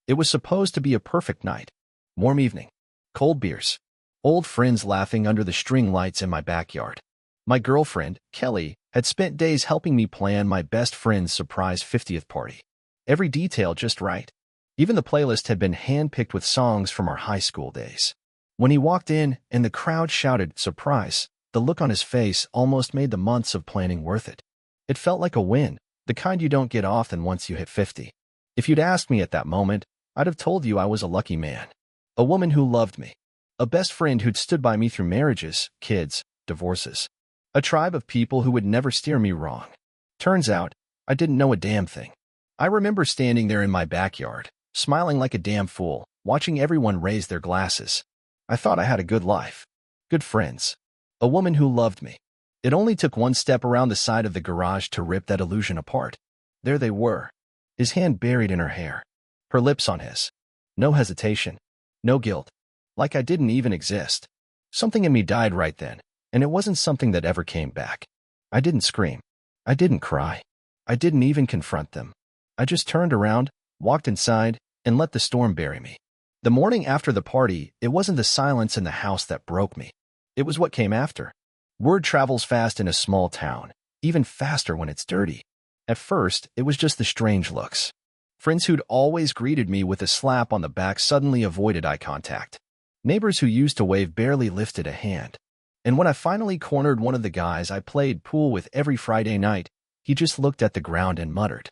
It was supposed to be a perfect night. Warm evening. Cold beers. Old friends laughing under the string lights in my backyard. My girlfriend, Kelly, had spent days helping me plan my best friend's surprise 50th party. Every detail just right. Even the playlist had been handpicked with songs from our high school days. When he walked in and the crowd shouted, "Surprise!" the look on his face almost made the months of planning worth it. It felt like a win, the kind you don't get often once you hit 50. If you'd asked me at that moment, I'd have told you I was a lucky man. A woman who loved me. A best friend who'd stood by me through marriages, kids, divorces. A tribe of people who would never steer me wrong. Turns out, I didn't know a damn thing. I remember standing there in my backyard, smiling like a damn fool, watching everyone raise their glasses. I thought I had a good life. Good friends. A woman who loved me. It only took one step around the side of the garage to rip that illusion apart. There they were. His hand buried in her hair. Her lips on his. No hesitation. No guilt. Like I didn't even exist. Something in me died right then, and it wasn't something that ever came back. I didn't scream. I didn't cry. I didn't even confront them. I just turned around, walked inside, and let the storm bury me. The morning after the party, it wasn't the silence in the house that broke me. It was what came after. Word travels fast in a small town, even faster when it's dirty. At first, it was just the strange looks. Friends who'd always greeted me with a slap on the back suddenly avoided eye contact. Neighbors who used to wave barely lifted a hand. And when I finally cornered one of the guys I played pool with every Friday night, he just looked at the ground and muttered,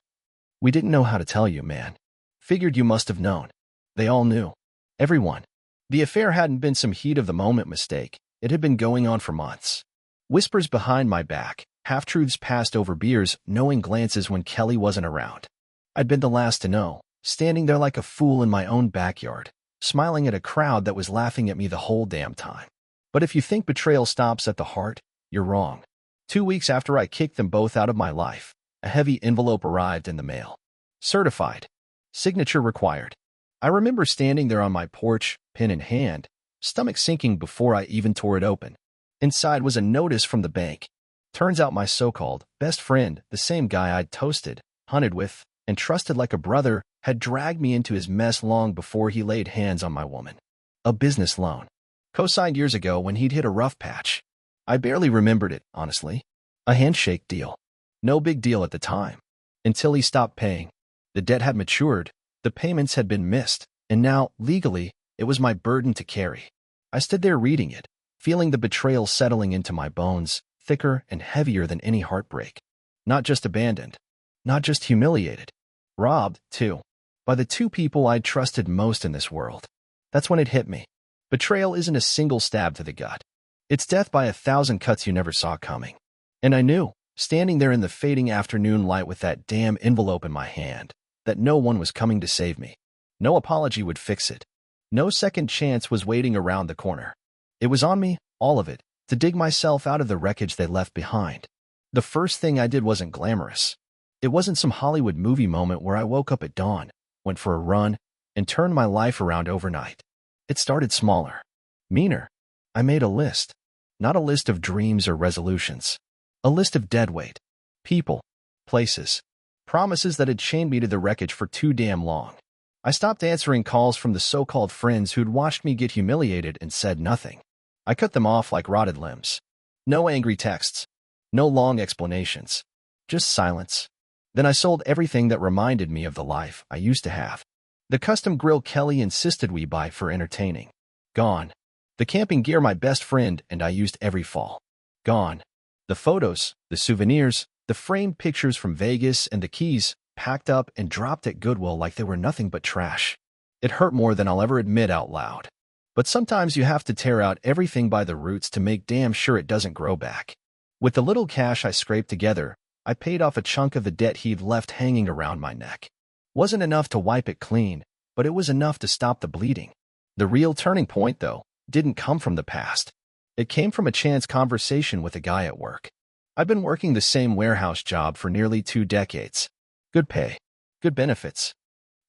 "We didn't know how to tell you, man. Figured you must have known." They all knew. Everyone. The affair hadn't been some heat-of-the-moment mistake. It had been going on for months. Whispers behind my back, half-truths passed over beers, knowing glances when Kelly wasn't around. I'd been the last to know, standing there like a fool in my own backyard, smiling at a crowd that was laughing at me the whole damn time. But if you think betrayal stops at the heart, you're wrong. 2 weeks after I kicked them both out of my life, a heavy envelope arrived in the mail. Certified. Signature required. I remember standing there on my porch, pen in hand, stomach sinking before I even tore it open. Inside was a notice from the bank. Turns out my so-called best friend, the same guy I'd toasted, hunted with, and trusted like a brother, had dragged me into his mess long before he laid hands on my woman. A business loan. Co-signed years ago when he'd hit a rough patch. I barely remembered it, honestly. A handshake deal. No big deal at the time. Until he stopped paying. The debt had matured, the payments had been missed, and now, legally, it was my burden to carry. I stood there reading it, feeling the betrayal settling into my bones, thicker and heavier than any heartbreak. Not just abandoned. Not just humiliated. Robbed, too. By the two people I'd trusted most in this world. That's when it hit me. Betrayal isn't a single stab to the gut. It's death by 1,000 cuts you never saw coming. And I knew, standing there in the fading afternoon light with that damn envelope in my hand, that no one was coming to save me. No apology would fix it. No second chance was waiting around the corner. It was on me, all of it, to dig myself out of the wreckage they left behind. The first thing I did wasn't glamorous. It wasn't some Hollywood movie moment where I woke up at dawn, went for a run, and turned my life around overnight. It started smaller. Meaner. I made a list. Not a list of dreams or resolutions. A list of deadweight. People. Places. Promises that had chained me to the wreckage for too damn long. I stopped answering calls from the so-called friends who'd watched me get humiliated and said nothing. I cut them off like rotted limbs. No angry texts. No long explanations. Just silence. Then I sold everything that reminded me of the life I used to have. The custom grill Kelly insisted we buy for entertaining. Gone. The camping gear my best friend and I used every fall. Gone. The photos, the souvenirs, the framed pictures from Vegas and the keys, packed up and dropped at Goodwill like they were nothing but trash. It hurt more than I'll ever admit out loud. But sometimes you have to tear out everything by the roots to make damn sure it doesn't grow back. With the little cash I scraped together, I paid off a chunk of the debt he'd left hanging around my neck. Wasn't enough to wipe it clean, but it was enough to stop the bleeding. The real turning point, though, didn't come from the past. It came from a chance conversation with a guy at work. I'd been working the same warehouse job for nearly 2 decades. Good pay, good benefits.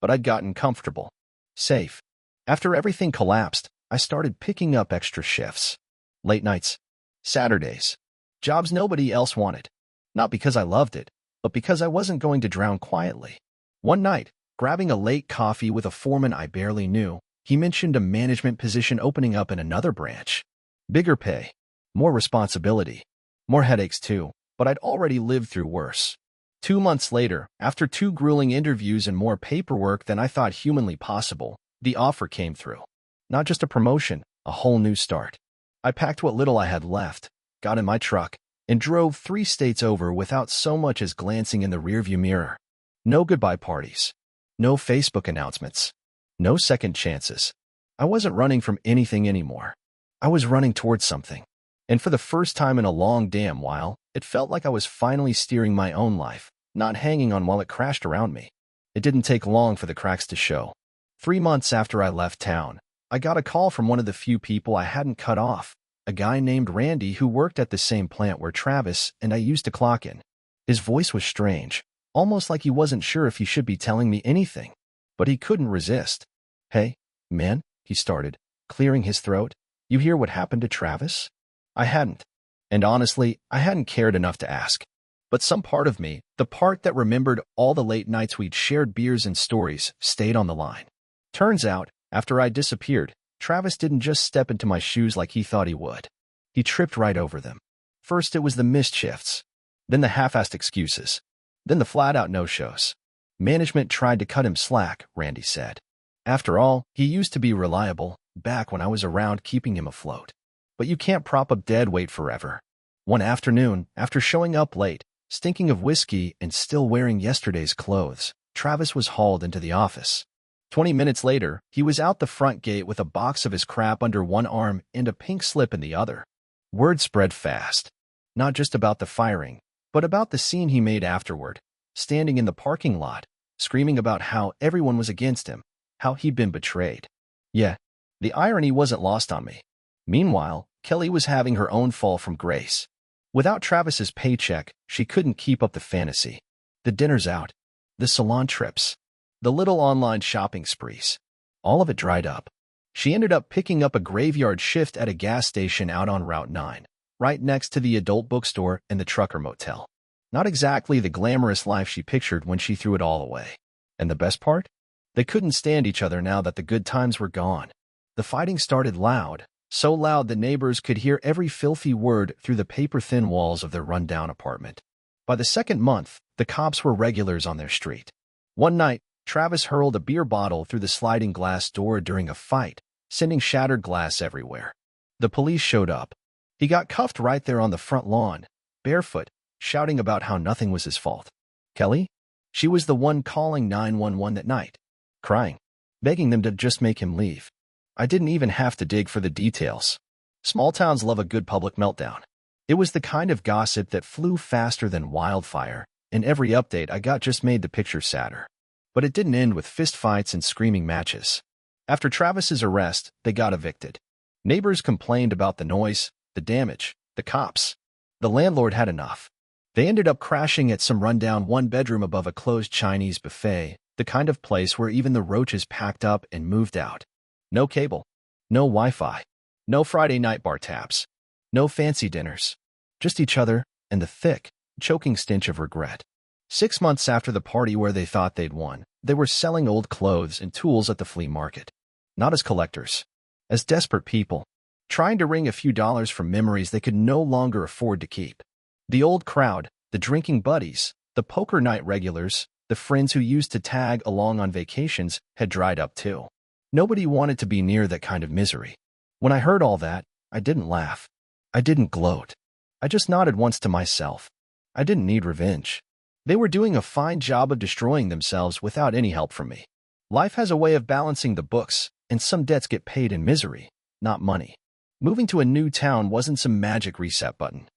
But I'd gotten comfortable. Safe. After everything collapsed, I started picking up extra shifts. Late nights. Saturdays. Jobs nobody else wanted. Not because I loved it, but because I wasn't going to drown quietly. One night, Grabbing a late coffee with a foreman I barely knew, he mentioned a management position opening up in another branch. Bigger pay, more responsibility, more headaches too, but I'd already lived through worse. 2 months later, after 2 grueling interviews and more paperwork than I thought humanly possible, the offer came through. Not just a promotion, a whole new start. I packed what little I had left, got in my truck, and drove 3 states over without so much as glancing in the rearview mirror. No goodbye parties. No Facebook announcements. No second chances. I wasn't running from anything anymore. I was running towards something. And for the first time in a long damn while, it felt like I was finally steering my own life, not hanging on while it crashed around me. It didn't take long for the cracks to show. 3 months after I left town, I got a call from one of the few people I hadn't cut off, a guy named Randy who worked at the same plant where Travis and I used to clock in. His voice was strange, almost like he wasn't sure if he should be telling me anything, but he couldn't resist. "Hey, man," he started, clearing his throat. "You hear what happened to Travis?" I hadn't. And honestly, I hadn't cared enough to ask. But some part of me, the part that remembered all the late nights we'd shared beers and stories, stayed on the line. Turns out, after I disappeared, Travis didn't just step into my shoes like he thought he would. He tripped right over them. First it was the missed shifts, then the half-assed excuses, then the flat-out no-shows. Management tried to cut him slack, Randy said. After all, he used to be reliable, back when I was around keeping him afloat. But you can't prop up dead weight forever. One afternoon, after showing up late, stinking of whiskey and still wearing yesterday's clothes, Travis was hauled into the office. 20 minutes later, he was out the front gate with a box of his crap under one arm and a pink slip in the other. Word spread fast. Not just about the firing, but about the scene he made afterward, standing in the parking lot, screaming about how everyone was against him, how he'd been betrayed. Yeah, the irony wasn't lost on me. Meanwhile, Kelly was having her own fall from grace. Without Travis's paycheck, she couldn't keep up the fantasy. The dinners out, the salon trips, the little online shopping sprees. All of it dried up. She ended up picking up a graveyard shift at a gas station out on Route 9, right next to the adult bookstore and the trucker motel. Not exactly the glamorous life she pictured when she threw it all away. And the best part? They couldn't stand each other now that the good times were gone. The fighting started loud, so loud the neighbors could hear every filthy word through the paper-thin walls of their run-down apartment. By the second month, the cops were regulars on their street. One night, Travis hurled a beer bottle through the sliding glass door during a fight, sending shattered glass everywhere. The police showed up. He got cuffed right there on the front lawn, barefoot, shouting about how nothing was his fault. Kelly? She was the one calling 911 that night, crying, begging them to just make him leave. I didn't even have to dig for the details. Small towns love a good public meltdown. It was the kind of gossip that flew faster than wildfire, and every update I got just made the picture sadder. But it didn't end with fistfights and screaming matches. After Travis's arrest, they got evicted. Neighbors complained about the noise, the damage, the cops. The landlord had enough. They ended up crashing at some rundown one-bedroom above a closed Chinese buffet, the kind of place where even the roaches packed up and moved out. No cable, no Wi-Fi, no Friday night bar taps, no fancy dinners, just each other and the thick, choking stench of regret. 6 months after the party where they thought they'd won, they were selling old clothes and tools at the flea market. Not as collectors, as desperate people, trying to wring a few dollars from memories they could no longer afford to keep. The old crowd, the drinking buddies, the poker night regulars, the friends who used to tag along on vacations had dried up too. Nobody wanted to be near that kind of misery. When I heard all that, I didn't laugh. I didn't gloat. I just nodded once to myself. I didn't need revenge. They were doing a fine job of destroying themselves without any help from me. Life has a way of balancing the books, and some debts get paid in misery, not money. Moving to a new town wasn't some magic reset button.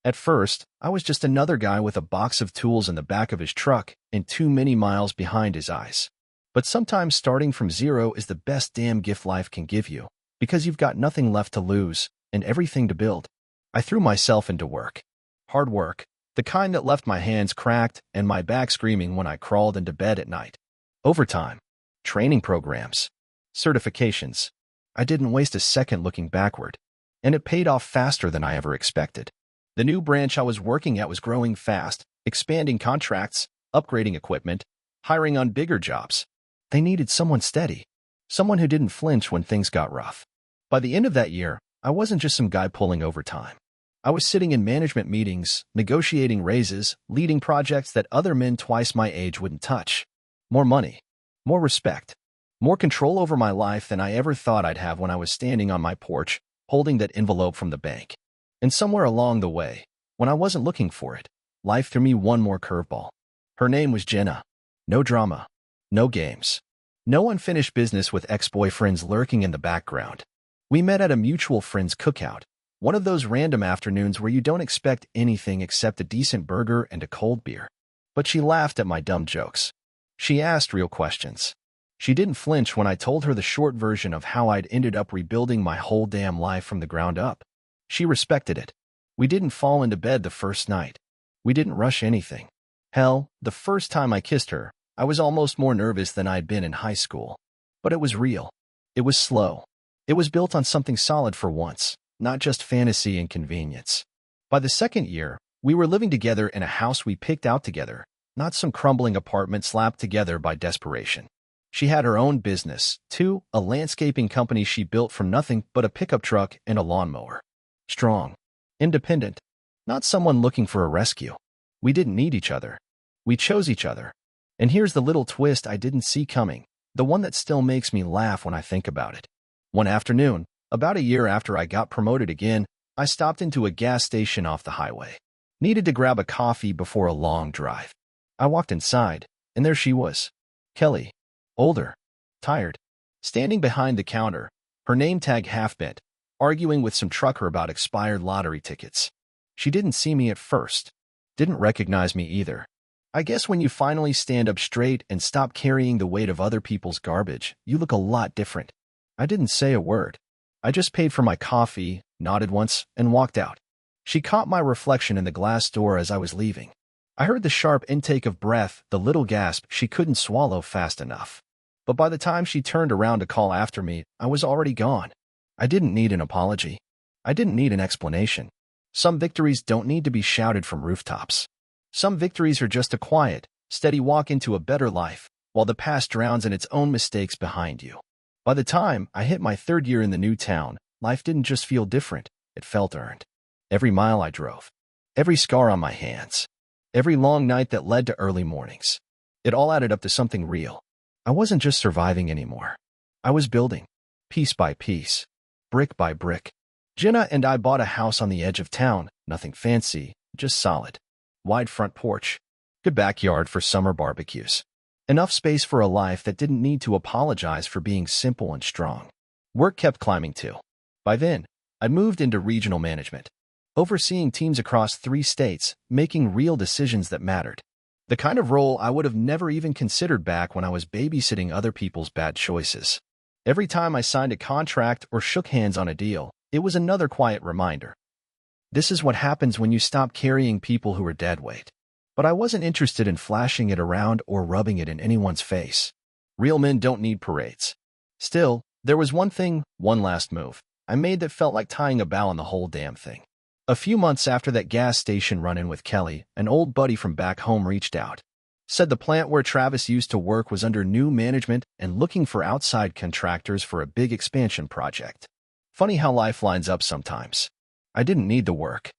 At first, I was just another guy with a box of tools in the back of his truck and too many miles behind his eyes. But sometimes starting from zero is the best damn gift life can give you, because you've got nothing left to lose and everything to build. I threw myself into work. Hard work, the kind that left my hands cracked and my back screaming when I crawled into bed at night. Overtime, training programs, certifications. I didn't waste a second looking backward, and it paid off faster than I ever expected. The new branch I was working at was growing fast, expanding contracts, upgrading equipment, hiring on bigger jobs. They needed someone steady, someone who didn't flinch when things got rough. By the end of that year, I wasn't just some guy pulling overtime. I was sitting in management meetings, negotiating raises, leading projects that other men twice my age wouldn't touch. More money, more respect, more control over my life than I ever thought I'd have when I was standing on my porch, holding that envelope from the bank. And somewhere along the way, when I wasn't looking for it, life threw me one more curveball. Her name was Jenna. No drama, no games, no unfinished business with ex-boyfriends lurking in the background. We met at a mutual friend's cookout, one of those random afternoons where you don't expect anything except a decent burger and a cold beer. But she laughed at my dumb jokes. She asked real questions. She didn't flinch when I told her the short version of how I'd ended up rebuilding my whole damn life from the ground up. She respected it. We didn't fall into bed the first night. We didn't rush anything. Hell, the first time I kissed her, I was almost more nervous than I'd been in high school. But it was real. It was slow. It was built on something solid for once, not just fantasy and convenience. By the second year, we were living together in a house we picked out together, not some crumbling apartment slapped together by desperation. She had her own business, too, a landscaping company she built from nothing but a pickup truck and a lawnmower. Strong. Independent. Not someone looking for a rescue. We didn't need each other. We chose each other. And here's the little twist I didn't see coming, the one that still makes me laugh when I think about it. One afternoon, about a year after I got promoted again, I stopped into a gas station off the highway. Needed to grab a coffee before a long drive. I walked inside, and there she was. Kelly. Older. Tired. Standing behind the counter, her name tag half bent, arguing with some trucker about expired lottery tickets. She didn't see me at first. Didn't recognize me either. I guess when you finally stand up straight and stop carrying the weight of other people's garbage, you look a lot different. I didn't say a word. I just paid for my coffee, nodded once, and walked out. She caught my reflection in the glass door as I was leaving. I heard the sharp intake of breath, the little gasp she couldn't swallow fast enough. But by the time she turned around to call after me, I was already gone. I didn't need an apology. I didn't need an explanation. Some victories don't need to be shouted from rooftops. Some victories are just a quiet, steady walk into a better life, while the past drowns in its own mistakes behind you. By the time I hit my third year in the new town, life didn't just feel different, it felt earned. Every mile I drove, every scar on my hands, every long night that led to early mornings, it all added up to something real. I wasn't just surviving anymore. I was building, piece by piece, brick by brick. Jenna and I bought a house on the edge of town, nothing fancy, just solid. Wide front porch, good backyard for summer barbecues. Enough space for a life that didn't need to apologize for being simple and strong. Work kept climbing too. By then, I'd moved into regional management, overseeing teams across 3 states, making real decisions that mattered. The kind of role I would have never even considered back when I was babysitting other people's bad choices. Every time I signed a contract or shook hands on a deal, it was another quiet reminder. This is what happens when you stop carrying people who are deadweight. But I wasn't interested in flashing it around or rubbing it in anyone's face. Real men don't need parades. Still, there was one last move I made that felt like tying a bow on the whole damn thing. A few months after that gas station run-in with Kelly, an old buddy from back home reached out. Said the plant where Travis used to work was under new management and looking for outside contractors for a big expansion project. Funny how life lines up sometimes. I didn't need the work.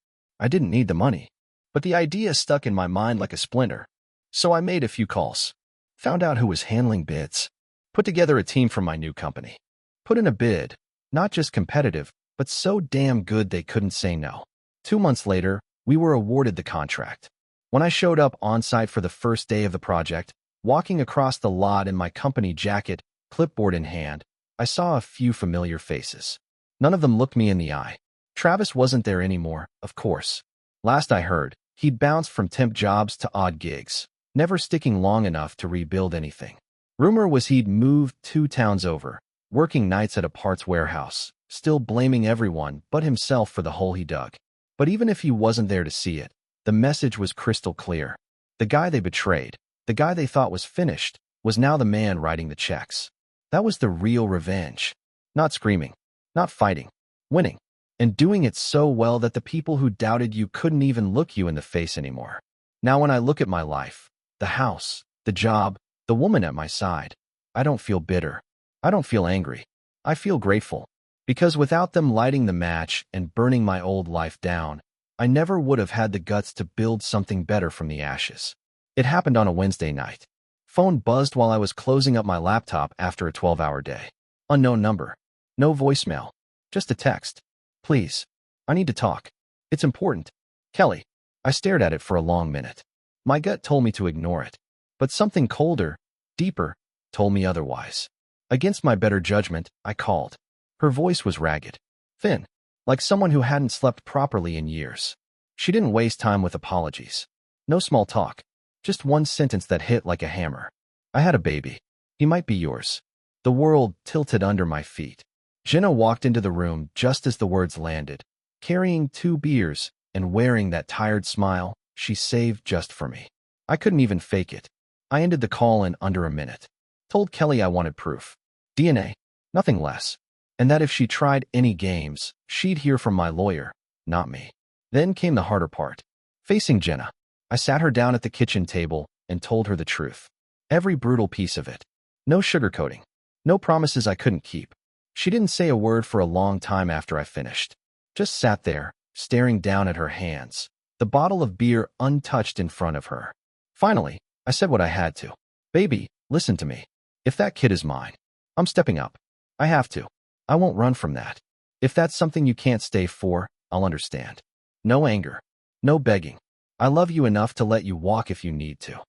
I didn't need the money. But the idea stuck in my mind like a splinter. So I made a few calls. Found out who was handling bids. Put together a team from my new company. Put in a bid, not just competitive, but so damn good they couldn't say no. 2 months later, we were awarded the contract. When I showed up on site for the first day of the project, walking across the lot in my company jacket, clipboard in hand, I saw a few familiar faces. None of them looked me in the eye. Travis wasn't there anymore, of course. Last I heard, he'd bounced from temp jobs to odd gigs, never sticking long enough to rebuild anything. Rumor was he'd moved 2 towns over, working nights at a parts warehouse, still blaming everyone but himself for the hole he dug. But even if he wasn't there to see it, the message was crystal clear. The guy they betrayed, the guy they thought was finished, was now the man writing the checks. That was the real revenge. Not screaming, not fighting, winning. And doing it so well that the people who doubted you couldn't even look you in the face anymore. Now when I look at my life, the house, the job, The woman at my side. I don't feel bitter. I don't feel angry. I feel grateful. Because without them lighting the match and burning my old life down, I never would have had the guts to build something better from the ashes. It happened on a Wednesday night. Phone buzzed while I was closing up my laptop after a 12-hour day. Unknown number. No voicemail. Just a text. Please. I need to talk. It's important. Kelly. I stared at it for a long minute. My gut told me to ignore it. But something colder, deeper, told me otherwise. Against my better judgment, I called. Her voice was ragged. Thin. Like someone who hadn't slept properly in years. She didn't waste time with apologies. No small talk. Just one sentence that hit like a hammer. I had a baby. He might be yours. The world tilted under my feet. Jenna walked into the room just as the words landed, carrying 2 beers and wearing that tired smile she saved just for me. I couldn't even fake it. I ended the call in under a minute. Told Kelly I wanted proof. DNA. Nothing less. And that if she tried any games, she'd hear from my lawyer, not me. Then came the harder part. Facing Jenna. I sat her down at the kitchen table and told her the truth. Every brutal piece of it. No sugarcoating. No promises I couldn't keep. She didn't say a word for a long time after I finished. Just sat there, staring down at her hands, the bottle of beer untouched in front of her. Finally, I said what I had to. Baby, listen to me. If that kid is mine, I'm stepping up. I have to. I won't run from that. If that's something you can't stay for, I'll understand. No anger. No begging. I love you enough to let you walk if you need to.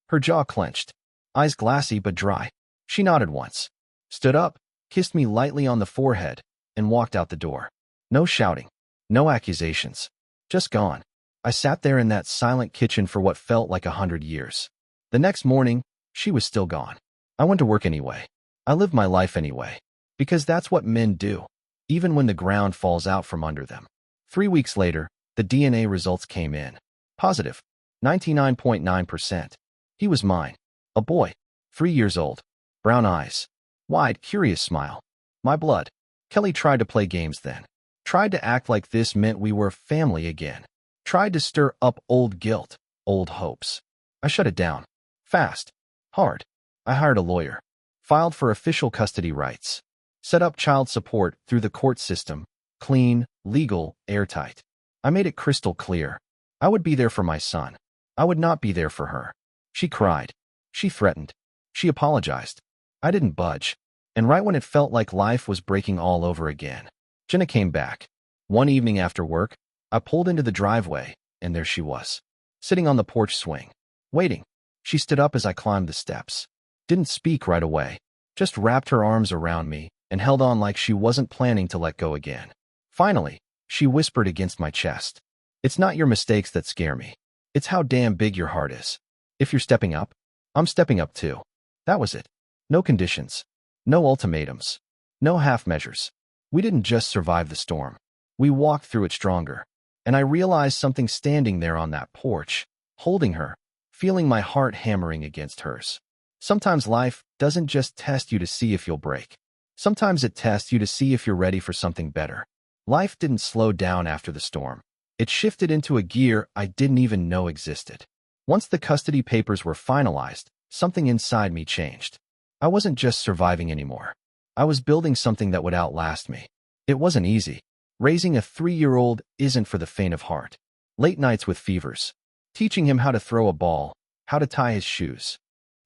Her jaw clenched. Eyes glassy but dry. She nodded once. Stood up, kissed me lightly on the forehead, and walked out the door. No shouting. No accusations. Just gone. I sat there in that silent kitchen for what felt like 100 years. The next morning, she was still gone. I went to work anyway. I lived my life anyway. Because that's what men do, even when the ground falls out from under them. 3 weeks later, the DNA results came in. Positive. 99.9%. He was mine. A boy. 3 years old. Brown eyes. Wide, curious smile. My blood. Kelly tried to play games then. Tried to act like this meant we were family again. Tried to stir up old guilt, old hopes. I shut it down. Fast. Hard. I hired a lawyer. Filed for official custody rights. Set up child support through the court system. Clean, legal, airtight. I made it crystal clear. I would be there for my son. I would not be there for her. She cried. She threatened. She apologized. I didn't budge. And right when it felt like life was breaking all over again, Jenna came back. One evening after work, I pulled into the driveway, and there she was. Sitting on the porch swing. Waiting. She stood up as I climbed the steps. Didn't speak right away. Just wrapped her arms around me and held on like she wasn't planning to let go again. Finally, she whispered against my chest. It's not your mistakes that scare me. It's how damn big your heart is. If you're stepping up, I'm stepping up too. That was it. No conditions. No ultimatums. No half measures. We didn't just survive the storm. We walked through it stronger. And I realized something standing there on that porch, holding her, feeling my heart hammering against hers. Sometimes life doesn't just test you to see if you'll break. Sometimes it tests you to see if you're ready for something better. Life didn't slow down after the storm. It shifted into a gear I didn't even know existed. Once the custody papers were finalized, something inside me changed. I wasn't just surviving anymore. I was building something that would outlast me. It wasn't easy. Raising a 3-year-old isn't for the faint of heart. Late nights with fevers. Teaching him how to throw a ball, how to tie his shoes.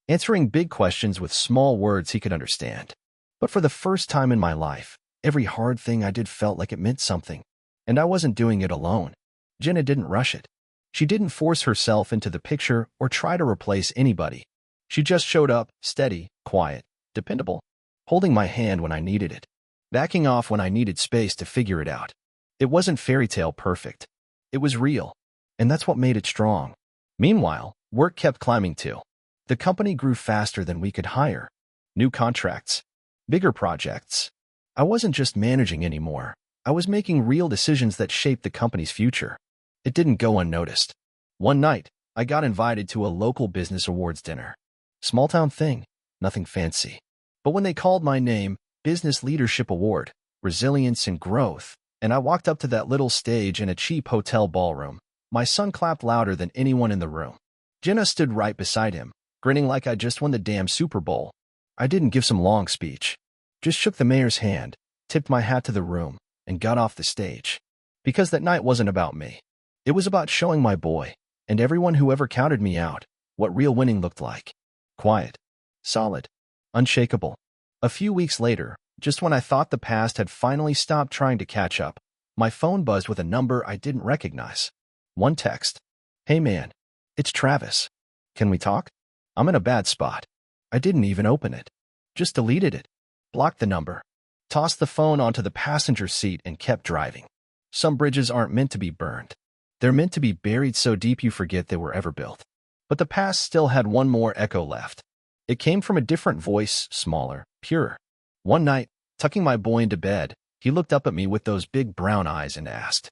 Answering big questions with small words he could understand. But for the first time in my life, every hard thing I did felt like it meant something. And I wasn't doing it alone. Jenna didn't rush it. She didn't force herself into the picture or try to replace anybody. She just showed up, steady, quiet, dependable, holding my hand when I needed it, backing off when I needed space to figure it out. It wasn't fairy tale perfect. It was real, and that's what made it strong. Meanwhile, work kept climbing too. The company grew faster than we could hire. New contracts, bigger projects. I wasn't just managing anymore. I was making real decisions that shaped the company's future. It didn't go unnoticed. One night, I got invited to a local business awards dinner. Small town thing, nothing fancy. But when they called my name, Business Leadership Award, Resilience and Growth, and I walked up to that little stage in a cheap hotel ballroom, my son clapped louder than anyone in the room. Jenna stood right beside him, grinning like I just won the damn Super Bowl. I didn't give some long speech. Just shook the mayor's hand, tipped my hat to the room, and got off the stage. Because that night wasn't about me. It was about showing my boy, and everyone who ever counted me out, what real winning looked like. Quiet. Solid. Unshakable. A few weeks later, just when I thought the past had finally stopped trying to catch up, my phone buzzed with a number I didn't recognize. One text. "Hey man, it's Travis. Can we talk? I'm in a bad spot." I didn't even open it. Just deleted it. Blocked the number. Tossed the phone onto the passenger seat and kept driving. Some bridges aren't meant to be burned. They're meant to be buried so deep you forget they were ever built. But the past still had one more echo left. It came from a different voice, smaller, purer. One night, tucking my boy into bed, he looked up at me with those big brown eyes and asked,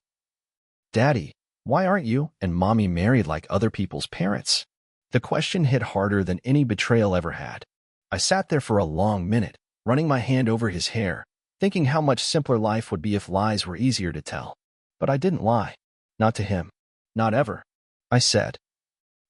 "Daddy, why aren't you and Mommy married like other people's parents?" The question hit harder than any betrayal ever had. I sat there for a long minute, running my hand over his hair, thinking how much simpler life would be if lies were easier to tell. But I didn't lie. Not to him. Not ever. I said,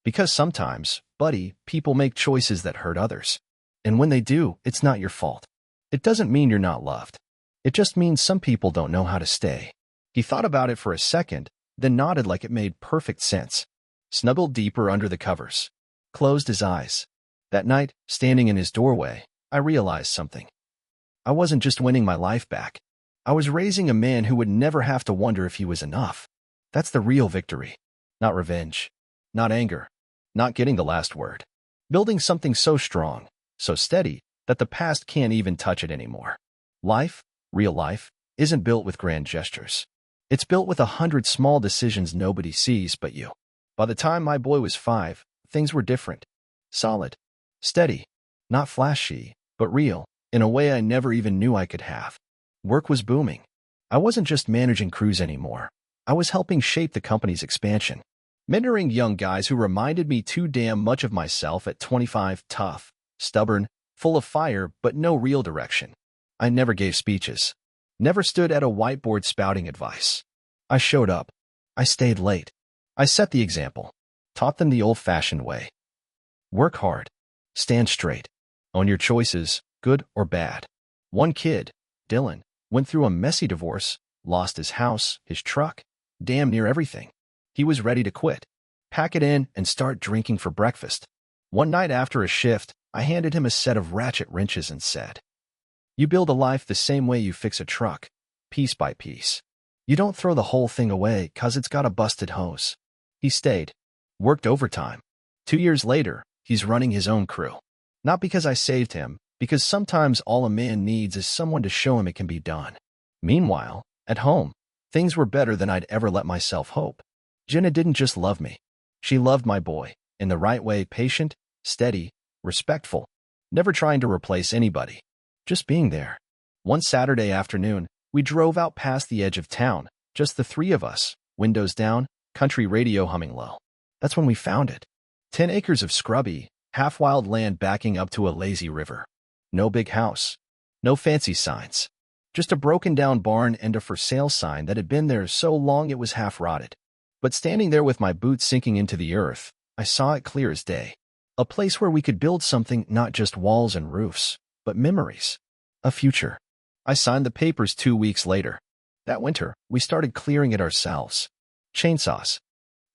"Because sometimes, buddy, people make choices that hurt others. And when they do, it's not your fault. It doesn't mean you're not loved. It just means some people don't know how to stay." He thought about it for a second, then nodded like it made perfect sense. Snuggled deeper under the covers. Closed his eyes. That night, standing in his doorway, I realized something. I wasn't just winning my life back. I was raising a man who would never have to wonder if he was enough. That's the real victory. Not revenge. Not anger. Not getting the last word. Building something so strong, so steady, that the past can't even touch it anymore. Life, real life, isn't built with grand gestures. It's built with 100 small decisions nobody sees but you. By the time my boy was 5, things were different. Solid. Steady. Not flashy, but real, in a way I never even knew I could have. Work was booming. I wasn't just managing crews anymore. I was helping shape the company's expansion. Mentoring young guys who reminded me too damn much of myself at 25, tough, stubborn, full of fire, but no real direction. I never gave speeches. Never stood at a whiteboard spouting advice. I showed up. I stayed late. I set the example. Taught them the old-fashioned way. Work hard. Stand straight. Own your choices, good or bad. One kid, Dylan, went through a messy divorce, lost his house, his truck, damn near everything. He was ready to quit, pack it in, and start drinking for breakfast. One night after a shift, I handed him a set of ratchet wrenches and said, "You build a life the same way you fix a truck, piece by piece. You don't throw the whole thing away 'cause it's got a busted hose." He stayed, worked overtime. 2 years later, he's running his own crew. Not because I saved him, because sometimes all a man needs is someone to show him it can be done. Meanwhile, at home, things were better than I'd ever let myself hope. Jenna didn't just love me. She loved my boy, in the right way, patient, steady, respectful, never trying to replace anybody. Just being there. One Saturday afternoon, we drove out past the edge of town, just the three of us, windows down, country radio humming low. That's when we found it. 10 acres of scrubby, half-wild land backing up to a lazy river. No big house. No fancy signs. Just a broken-down barn and a for-sale sign that had been there so long it was half-rotted. But standing there with my boots sinking into the earth, I saw it clear as day. A place where we could build something, not just walls and roofs, but memories. A future. I signed the papers 2 weeks later. That winter, we started clearing it ourselves. Chainsaws.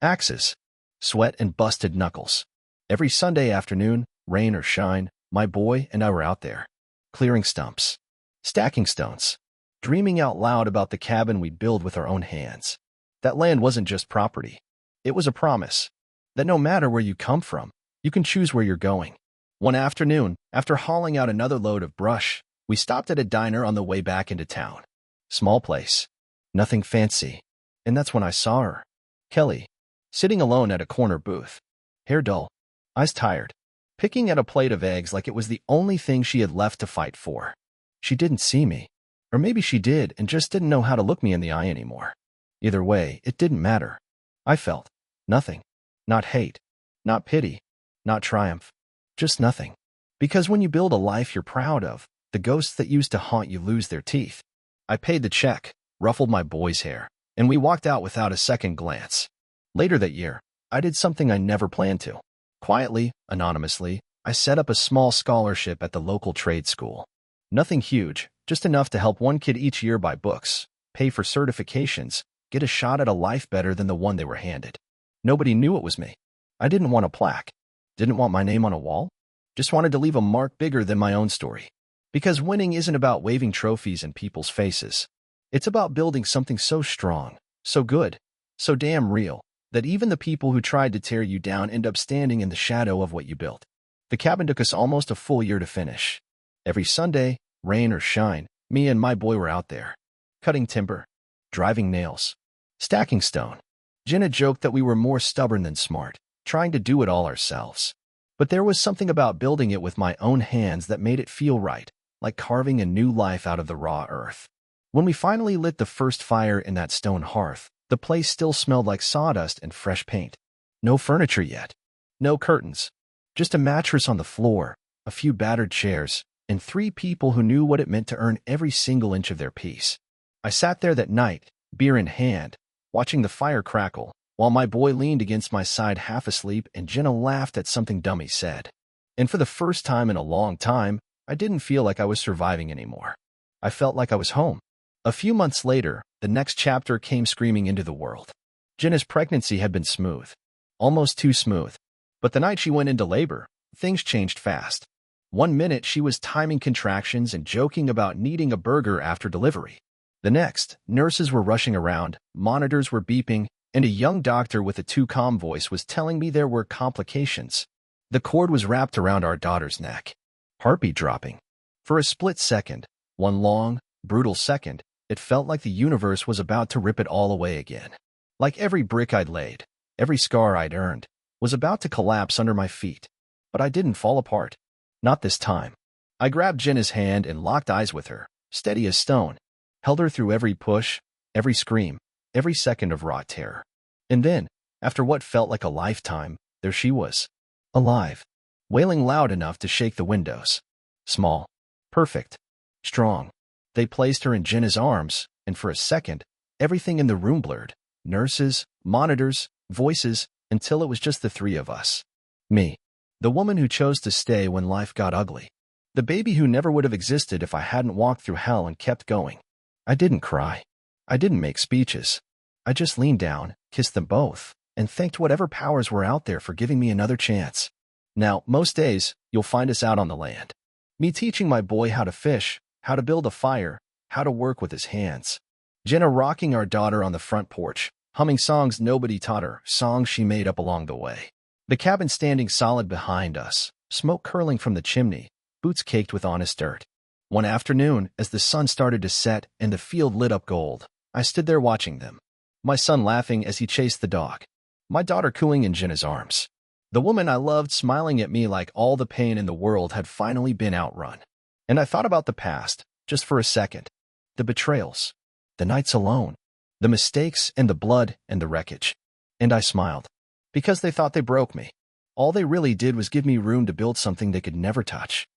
Axes. Sweat and busted knuckles. Every Sunday afternoon, rain or shine, my boy and I were out there. Clearing stumps. Stacking stones. Dreaming out loud about the cabin we'd build with our own hands. That land wasn't just property. It was a promise. That no matter where you come from, you can choose where you're going. One afternoon, after hauling out another load of brush, we stopped at a diner on the way back into town. Small place. Nothing fancy. And that's when I saw her. Kelly. Sitting alone at a corner booth. Hair dull. Eyes tired. Picking at a plate of eggs like it was the only thing she had left to fight for. She didn't see me. Or maybe she did and just didn't know how to look me in the eye anymore. Either way, it didn't matter. I felt nothing. Not hate. Not pity. Not triumph. Just nothing. Because when you build a life you're proud of, the ghosts that used to haunt you lose their teeth. I paid the check, ruffled my boy's hair, and we walked out without a second glance. Later that year, I did something I never planned to. Quietly, anonymously, I set up a small scholarship at the local trade school. Nothing huge, just enough to help one kid each year buy books, pay for certifications, get a shot at a life better than the one they were handed. Nobody knew it was me. I didn't want a plaque. Didn't want my name on a wall. Just wanted to leave a mark bigger than my own story. Because winning isn't about waving trophies in people's faces. It's about building something so strong, so good, so damn real, that even the people who tried to tear you down end up standing in the shadow of what you built. The cabin took us almost a full year to finish. Every Sunday, rain or shine, me and my boy were out there. Cutting timber, driving nails, stacking stone. Jenna joked that we were more stubborn than smart, trying to do it all ourselves. But there was something about building it with my own hands that made it feel right, like carving a new life out of the raw earth. When we finally lit the first fire in that stone hearth, the place still smelled like sawdust and fresh paint. No furniture yet. No curtains. Just a mattress on the floor, a few battered chairs, and 3 people who knew what it meant to earn every single inch of their piece. I sat there that night, beer in hand, watching the fire crackle, while my boy leaned against my side half asleep and Jenna laughed at something Dummy said. And for the first time in a long time, I didn't feel like I was surviving anymore. I felt like I was home. A few months later, the next chapter came screaming into the world. Jenna's pregnancy had been smooth. Almost too smooth. But the night she went into labor, things changed fast. One minute she was timing contractions and joking about needing a burger after delivery. The next, nurses were rushing around, monitors were beeping, and a young doctor with a too calm voice was telling me there were complications. The cord was wrapped around our daughter's neck. Heartbeat dropping. For a split second, one long, brutal second, it felt like the universe was about to rip it all away again. Like every brick I'd laid, every scar I'd earned, was about to collapse under my feet. But I didn't fall apart. Not this time. I grabbed Jenna's hand and locked eyes with her, steady as stone, held her through every push, every scream, every second of raw terror. And then, after what felt like a lifetime, there she was. Alive. Wailing loud enough to shake the windows. Small. Perfect. Strong. They placed her in Jenna's arms, and for a second, everything in the room blurred. Nurses, monitors, voices, until it was just the 3 of us. Me. The woman who chose to stay when life got ugly. The baby who never would have existed if I hadn't walked through hell and kept going. I didn't cry. I didn't make speeches. I just leaned down, kissed them both, and thanked whatever powers were out there for giving me another chance. Now, most days, you'll find us out on the land. Me teaching my boy how to fish, how to build a fire, how to work with his hands. Jenna rocking our daughter on the front porch, humming songs nobody taught her, songs she made up along the way. The cabin standing solid behind us, smoke curling from the chimney, boots caked with honest dirt. One afternoon, as the sun started to set and the field lit up gold, I stood there watching them. My son laughing as he chased the dog. My daughter cooing in Jenna's arms. The woman I loved smiling at me like all the pain in the world had finally been outrun. And I thought about the past, just for a second. The betrayals. The nights alone. The mistakes and the blood and the wreckage. And I smiled. Because they thought they broke me. All they really did was give me room to build something they could never touch.